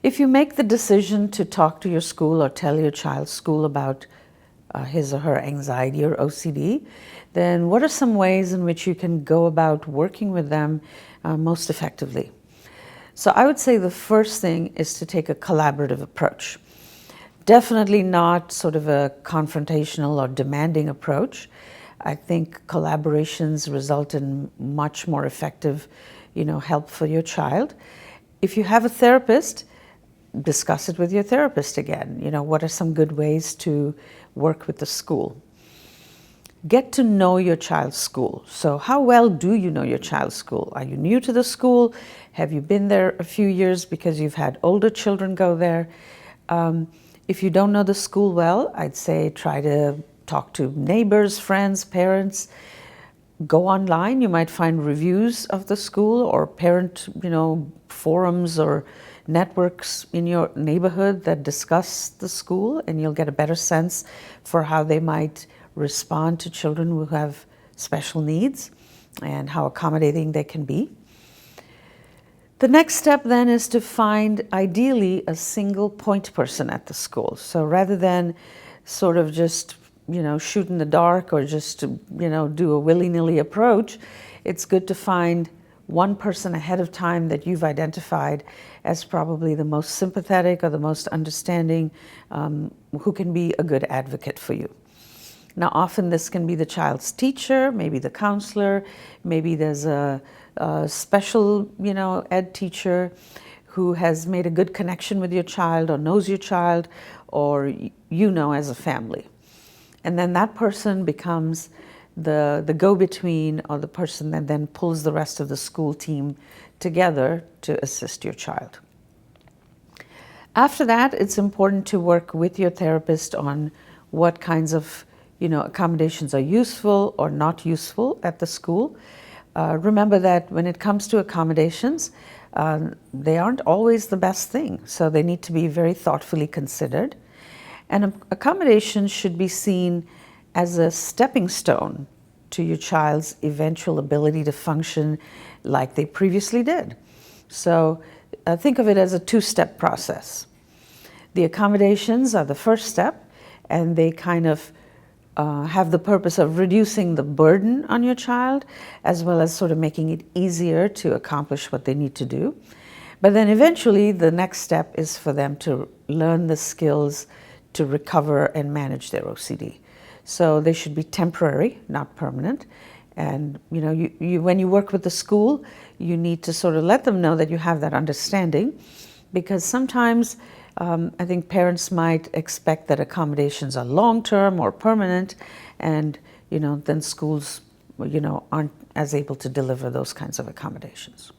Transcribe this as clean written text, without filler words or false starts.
If you make the decision to talk to your school or tell your child's school about his or her anxiety or OCD, then what are some ways in which you can go about working with them most effectively? So I would say the first thing is to take a collaborative approach. Definitely not sort of a confrontational or demanding approach. I think collaborations result in much more effective, help for your child. If you have a therapist, discuss it with your therapist again. What are some good ways to work with the school? Get to know your child's school. So how well do you know your child's school? Are you new to the school? Have you been there a few years because you've had older children go there? If you don't know the school well, I'd say try to talk to neighbors, friends, parents. Go online. You might find reviews of the school or parent, forums or networks in your neighborhood that discuss the school, and you'll get a better sense for how they might respond to children who have special needs and how accommodating they can be. The next step then is to find, ideally, a single point person at the school. So rather than sort of just, shoot in the dark or just to, do a willy-nilly approach, it's good to find one person ahead of time that you've identified as probably the most sympathetic or the most understanding, who can be a good advocate for you. Now, often this can be the child's teacher, maybe the counselor, maybe there's a special, ed teacher who has made a good connection with your child or knows your child, or as a family. And then that person becomes the go-between, or the person that then pulls the rest of the school team together to assist your child. After that, it's important to work with your therapist on what kinds of accommodations are useful or not useful at the school. Remember that when it comes to accommodations, they aren't always the best thing, so they need to be very thoughtfully considered. And accommodations should be seen as a stepping stone to your child's eventual ability to function like they previously did. So think of it as a two-step process. The accommodations are the first step, and they kind of have the purpose of reducing the burden on your child, as well as sort of making it easier to accomplish what they need to do. But then eventually the next step is for them to learn the skills to recover and manage their OCD. So they should be temporary, not permanent. And when you work with the school, you need to sort of let them know that you have that understanding, because sometimes I think parents might expect that accommodations are long-term or permanent, and then schools aren't as able to deliver those kinds of accommodations.